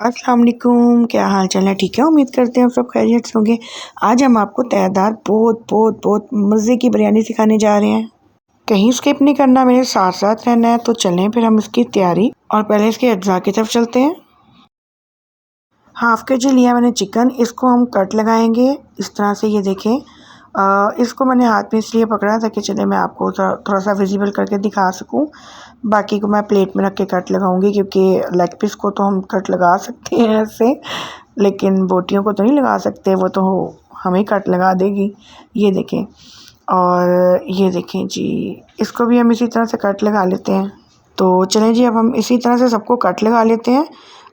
अस्सलाम वालेकुम, क्या हाल चाल है? ठीक है, उम्मीद करते हैं आप सब खैरियत से होंगे। आज हम आपको तहदार बहुत बहुत बहुत मज़े की बिरयानी सिखाने जा रहे हैं। कहीं स्किप नहीं करना, मेरे साथ साथ रहना है। तो चलें फिर हम इसकी तैयारी और पहले इसके अज्जा की तरफ चलते हैं। हाफ़ के जी लिया मैंने चिकन, इसको हम कट लगाएंगे इस तरह से। ये देखें, इसको मैंने हाथ में इसलिए पकड़ा ताकि चले मैं आपको थोड़ा सा विजिबल करके दिखा सकूं। बाकी को मैं प्लेट में रख के कट लगाऊंगी, क्योंकि लेग पीस को तो हम कट लगा सकते हैं ऐसे, लेकिन बोटियों को तो नहीं लगा सकते, वो तो हमें कट लगा देगी। ये देखें, और ये देखें जी, इसको भी हम इसी तरह से कट लगा लेते हैं। तो चलें जी, अब हम इसी तरह से सबको कट लगा लेते हैं।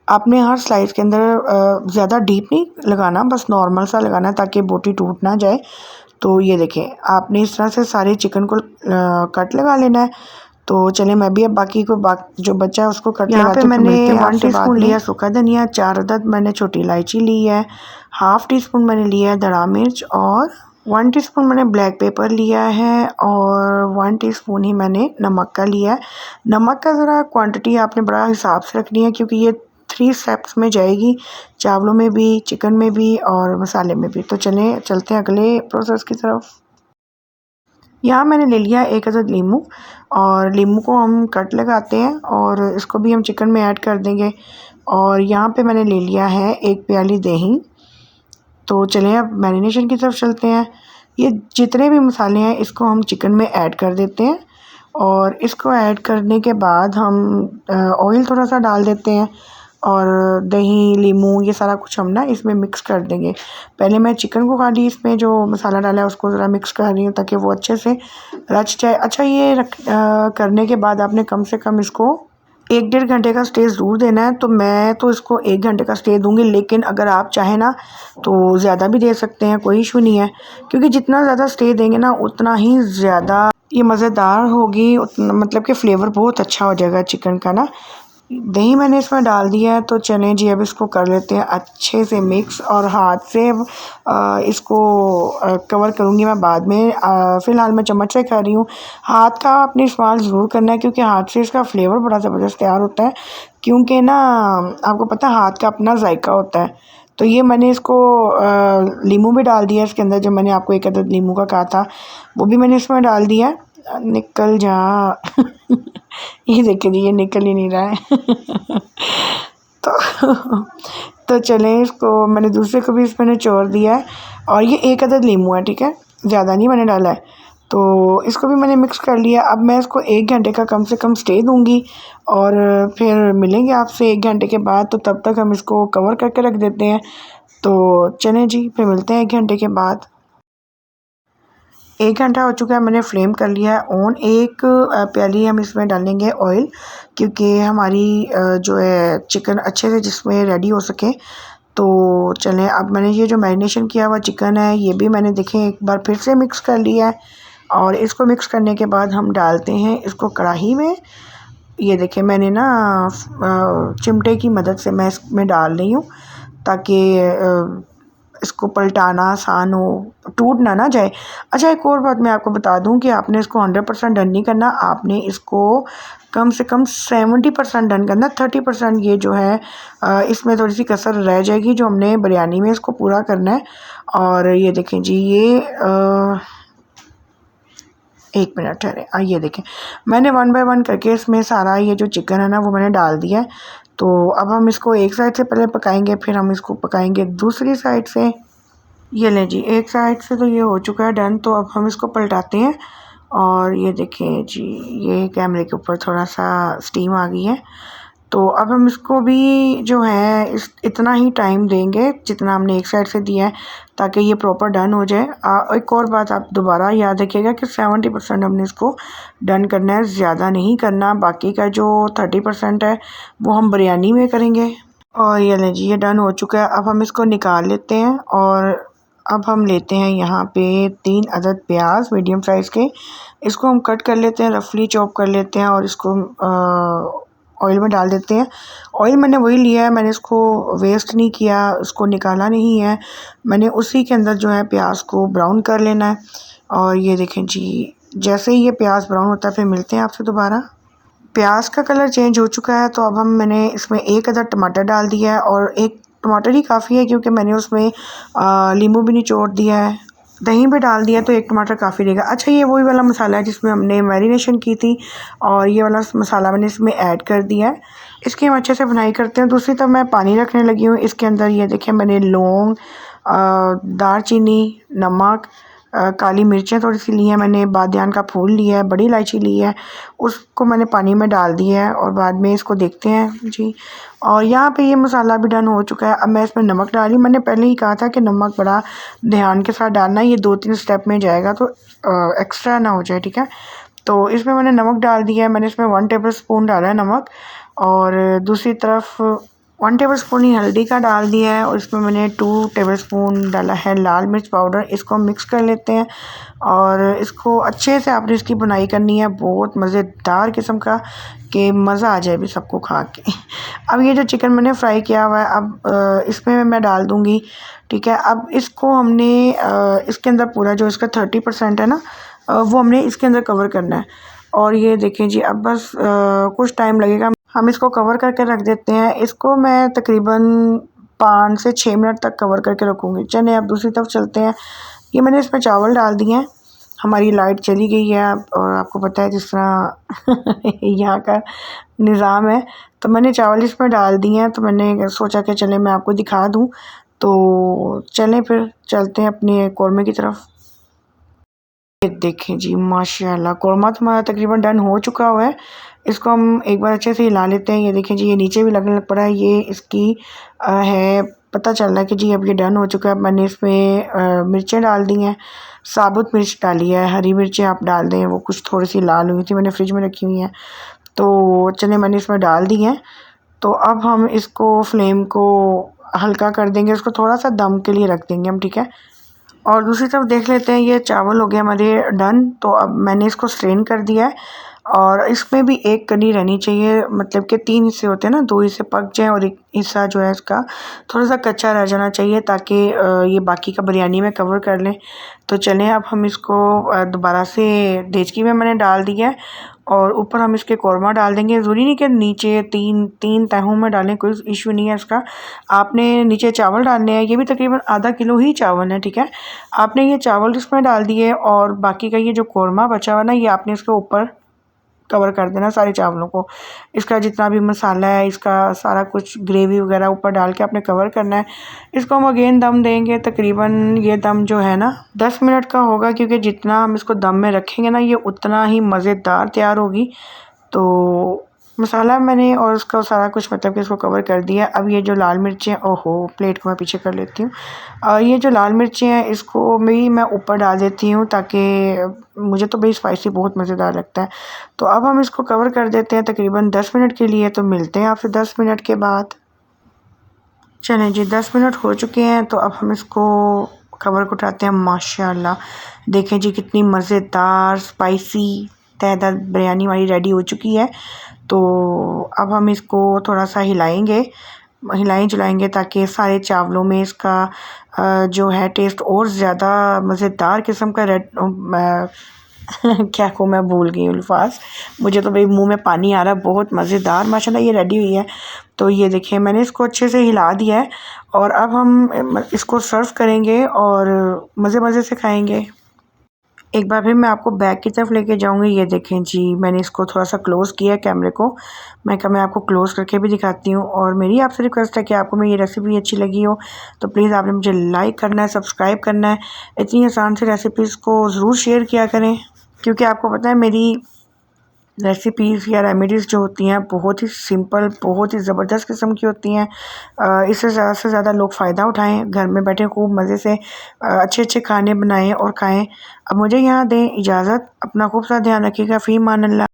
आपने हर स्लाइस के अंदर ज़्यादा डीप नहीं लगाना, बस नॉर्मल सा लगाना है ताकि बोटी टूट ना जाए। तो ये देखें, आपने इस तरह से सारे चिकन को कट लगा लेना है। तो चलिए मैं भी अब बाकी को जो बचा है उसको कट यहाँ लगा पे के मैंने 1 टीस्पून लिया सूखा धनिया, 4 अदद मैंने छोटी इलायची ली है, हाफ़ टी स्पून मैंने लिया है दड़ा मिर्च, और 1 टीस्पून मैंने ब्लैक पेपर लिया है, और 1 टीस्पून ही मैंने नमक का लिया है। नमक का ज़रा क्वांटिटी आपने बड़ा हिसाब से रखनी है, क्योंकि ये 3 स्टेप्स में जाएगी, चावलों में भी, चिकन में भी और मसाले में भी। तो चलते हैं अगले प्रोसेस की तरफ। यहाँ मैंने ले लिया 1 अदद लीमू, और लीमू को हम कट लगाते हैं और इसको भी हम चिकन में ऐड कर देंगे। और यहाँ पे मैंने ले लिया है 1 प्याली दही। तो चलिए अब मैरिनेशन की तरफ चलते हैं। ये जितने भी मसाले हैं इसको हम चिकन में ऐड कर देते हैं, और इसको ऐड करने के बाद हम ऑयल थोड़ा सा डाल देते हैं, और दही, लीमू, ये सारा कुछ हम ना इसमें मिक्स कर देंगे। पहले मैं चिकन को खाली इसमें जो मसाला डाला है उसको ज़रा मिक्स कर रही हूँ ताकि वो अच्छे से रच जाए। अच्छा, ये करने के बाद आपने कम से कम इसको 1 डेढ़ घंटे का स्टे ज़रूर देना है। तो मैं तो इसको 1 घंटे का स्टे दूंगी, लेकिन अगर आप चाहें ना तो ज़्यादा भी दे सकते हैं, कोई इशू नहीं है। क्योंकि जितना ज़्यादा स्टे देंगे ना उतना ही ज़्यादा ये मज़ेदार होगी, मतलब कि फ़्लेवर बहुत अच्छा हो जाएगा चिकन का ना। दही मैंने इसमें डाल दिया है। तो चलें जी, अब इसको कर लेते हैं अच्छे से मिक्स, और हाथ से इसको कवर करूँगी मैं बाद में। फ़िलहाल मैं चम्मच से कर रही हूँ। हाथ का आपने इस्तेमाल ज़रूर करना है, क्योंकि हाथ से इसका फ्लेवर बड़ा ज़बरदस्त तैयार होता है। क्योंकि ना आपको पता है हाथ का अपना जायका होता है। तो ये मैंने इसको लीमू भी डाल दिया इसके अंदर, जो मैंने आपको 1 अदद लीमू का कहा था वो भी मैंने इसमें डाल दिया। निकल जा ये देखिए जी, ये निकल ही नहीं रहा है तो तो चलें, इसको मैंने दूसरे को भी इसमें निचोड़ दिया है, और ये 1 अदद लीमू है, ठीक है, ज़्यादा नहीं मैंने डाला है। तो इसको भी मैंने मिक्स कर लिया। अब मैं इसको 1 घंटे का कम से कम स्टे दूंगी, और फिर मिलेंगे आपसे 1 घंटे के बाद। तो तब तक हम इसको कवर करके रख देते हैं। तो चलें जी, फिर मिलते हैं 1 घंटे के बाद। 1 घंटा हो चुका है, मैंने फ्लेम कर लिया है ऑन। 1 प्याली हम इसमें डालेंगे ऑयल, क्योंकि हमारी जो है चिकन अच्छे से जिसमें रेडी हो सके। तो चलें, अब मैंने ये जो मैरिनेशन किया हुआ चिकन है ये भी मैंने देखें एक बार फिर से मिक्स कर लिया है, और इसको मिक्स करने के बाद हम डालते हैं इसको कढ़ाई में। ये देखें, मैंने ना चिमटे की मदद से मैं इसमें डाल रही हूँ, ताकि इसको पलटाना आसान हो, टूट ना जाए। अच्छा, एक और बात मैं आपको बता दूं कि आपने इसको 100% डन नहीं करना, आपने इसको कम से कम 70% डन करना। 30% ये जो है इसमें थोड़ी सी कसर रह जाएगी, जो हमने बिरयानी में इसको पूरा करना है। और ये देखें जी, ये 1 मिनट ठहरे, ये देखें, मैंने 1 बाय 1 करके इसमें सारा ये जो चिकन है ना वो मैंने डाल दिया है। तो अब हम इसको एक साइड से पहले पकाएंगे, फिर हम इसको पकाएंगे दूसरी साइड से। ये लें जी, एक साइड से तो ये हो चुका है डन। तो अब हम इसको पलटाते हैं, और ये देखें जी, ये कैमरे के ऊपर थोड़ा सा स्टीम आ गई है। तो अब हम इसको भी जो है इतना ही टाइम देंगे जितना हमने एक साइड से दिया है, ताकि ये प्रॉपर डन हो जाए। एक और बात आप दोबारा याद रखिएगा कि 70% हमने इसको डन करना है, ज़्यादा नहीं करना। बाकी का जो 30% है वो हम बिरयानी में करेंगे। और ये लें जी, ये डन हो चुका है। अब हम इसको निकाल लेते हैं, और अब हम लेते हैं यहाँ पे 3 अदद प्याज मीडियम साइज़ के। इसको हम कट कर लेते हैं, रफली चॉप कर लेते हैं, और इसको ऑयल में डाल देते हैं। ऑयल मैंने वही लिया है, मैंने इसको वेस्ट नहीं किया, उसको निकाला नहीं है। मैंने उसी के अंदर जो है प्याज को ब्राउन कर लेना है। और ये देखें जी, जैसे ही ये प्याज ब्राउन होता है फिर मिलते हैं आपसे दोबारा। प्याज का कलर चेंज हो चुका है, तो अब मैंने इसमें एक अदर टमाटर डाल दिया है और एक टमाटर ही काफ़ी है क्योंकि मैंने उसमें नींबू भी निचोड़ दिया है, दही भी डाल दिया, तो एक टमाटर काफ़ी रहेगा। अच्छा, ये वही वाला मसाला है जिसमें हमने मैरिनेशन की थी और ये वाला मसाला मैंने इसमें ऐड कर दिया है। इसकी हम अच्छे से भुनाई करते हैं। दूसरी तरफ मैं पानी रखने लगी हूँ। इसके अंदर ये देखिए मैंने लौंग, दालचीनी, नमक, काली मिर्चें थोड़ी सी ली हैं मैंने, बादियान का फूल लिया है, बड़ी इलायची ली है, उसको मैंने पानी में डाल दिया है और बाद में इसको देखते हैं जी। और यहाँ पे ये मसाला भी डन हो चुका है। अब मैं इसमें नमक डाल रही हूँ। मैंने पहले ही कहा था कि नमक बड़ा ध्यान के साथ डालना है, ये 2-3 स्टेप में जाएगा तो एक्स्ट्रा ना हो जाए, ठीक है। तो इसमें मैंने नमक डाल दिया है, मैंने इसमें 1 टेबल स्पून डाला है नमक और दूसरी तरफ 1 टेबल स्पून ही हल्दी का डाल दिया है और इसमें मैंने 2 टेबल स्पून डाला है लाल मिर्च पाउडर। इसको हम मिक्स कर लेते हैं और इसको अच्छे से आपने इसकी बुनाई करनी है, बहुत मज़ेदार किस्म का, कि मज़ा आ जाए भी सबको खा के। अब ये जो चिकन मैंने फ्राई किया हुआ है अब इसमें मैं डाल दूँगी, ठीक है। अब इसको हमने इसके अंदर पूरा जो इसका 30% है ना, वो हमने इसके अंदर कवर करना है। और ये देखें जी, अब बस कुछ टाइम लगेगा, हम इसको कवर करके रख देते हैं। इसको मैं तकरीबन 5 से 6 मिनट तक कवर करके रखूँगी। चलिए अब दूसरी तरफ चलते हैं। ये मैंने इसमें चावल डाल दिए हैं। हमारी लाइट चली गई है और आपको पता है जिस तरह यहाँ का निज़ाम है, तो मैंने चावल इसमें डाल दिए हैं। तो मैंने सोचा कि चले मैं आपको दिखा दूँ, तो चलें फिर चलते हैं अपने कौरमे की तरफ। ये देखें जी, माशाल्लाह कौरमा तो हमारा तकरीबन डन हो चुका हुआ है। इसको हम एक बार अच्छे से हिला लेते हैं। ये देखें जी, ये नीचे भी लगने लग पड़ा है। ये इसकी है, पता चल रहा है कि जी अब ये डन हो चुका है। मैंने इसमें मिर्चें डाल दी हैं, साबुत मिर्च डाली है, हरी मिर्चें आप डाल दें, वो कुछ थोड़ी सी लाल हुई थी, मैंने फ्रिज में रखी हुई हैं। तो चलिए मैंने इसमें डाल दी हैं। तो अब हम इसको फ्लेम को हल्का कर देंगे, इसको थोड़ा सा दम के लिए रख देंगे हम, ठीक है। और दूसरी तरफ देख लेते हैं, ये चावल हो गया हमारे डन। तो अब मैंने इसको स्ट्रेन कर दिया है और इसमें भी एक कनी रहनी चाहिए, मतलब कि 3 हिस्से होते हैं ना, 2 हिस्से पक जाएं और एक हिस्सा जो है इसका थोड़ा सा कच्चा रह जाना चाहिए ताकि ये बाकी का बिरयानी में कवर कर लें। तो चलें अब हम इसको दोबारा से देचकी में मैंने डाल दिया है और ऊपर हम इसके कौरमा डाल देंगे। ज़रूरी नहीं कि नीचे तीन तहों में डालें, कोई इशू नहीं है इसका। आपने नीचे चावल डालने हैं, ये भी तकरीबन आधा किलो ही चावल है, ठीक है। आपने ये चावल इसमें डाल दिए और बाकी का ये जो कौरमा बचा हुआ ना, ये आपने इसके ऊपर कवर कर देना सारे चावलों को। इसका जितना भी मसाला है, इसका सारा कुछ ग्रेवी वगैरह ऊपर डाल के आपने कवर करना है। इसको हम अगेन दम देंगे। तकरीबन ये दम जो है ना 10 मिनट का होगा, क्योंकि जितना हम इसको दम में रखेंगे ना, ये उतना ही मज़ेदार तैयार होगी। तो मसाला मैंने और उसका सारा कुछ मतलब कि इसको कवर कर दिया। अब ये जो लाल मिर्चें, ओहो प्लेट को मैं पीछे कर लेती हूँ। ये जो लाल मिर्चें हैं इसको भी मैं ऊपर डाल देती हूँ ताकि मुझे तो भाई स्पाइसी बहुत मज़ेदार लगता है। तो अब हम इसको कवर कर देते हैं तकरीबन 10 मिनट के लिए। तो मिलते हैं आपसे 10 मिनट के बाद। चलें जी, 10 मिनट हो चुके हैं। तो अब हम इसको कवर को उठाते हैं। माशाल्लाह देखें जी, कितनी मज़ेदार स्पाइसी तहदार बिरयानी हमारी रेडी हो चुकी है। तो अब हम इसको थोड़ा सा हिलाएंगे ताकि सारे चावलों में इसका जो है टेस्ट और ज़्यादा मज़ेदार किस्म का क्या को मैं भूल गई अल्फाज, मुझे तो भाई मुंह में पानी आ रहा है। बहुत मज़ेदार माशाल्लाह ये रेडी हुई है। तो ये देखिए मैंने इसको अच्छे से हिला दिया है और अब हम इसको सर्व करेंगे और मज़े मज़े से खाएंगे। एक बार फिर मैं आपको बैक की तरफ लेके जाऊंगी। ये देखें जी, मैंने इसको थोड़ा सा क्लोज़ किया है कैमरे को। मैं आपको क्लोज़ करके भी दिखाती हूँ। और मेरी आपसे रिक्वेस्ट है कि आपको मेरी रेसिपी अच्छी लगी हो तो प्लीज़ आपने मुझे लाइक करना है, सब्सक्राइब करना है। इतनी आसान सी रेसिपीज़ को ज़रूर शेयर किया करें, क्योंकि आपको पता है मेरी रेसिपीज़ या रेमेडीज़ जो होती हैं बहुत ही सिंपल, बहुत ही ज़बरदस्त किस्म की होती हैं। इससे ज़्यादा से ज़्यादा लोग फ़ायदा उठाएं, घर में बैठे खूब मज़े से अच्छे अच्छे खाने बनाएं और खाएं। अब मुझे यहाँ दें इजाज़त। अपना खूब सारा ध्यान रखिएगा। फ़ी मान अल्लाह।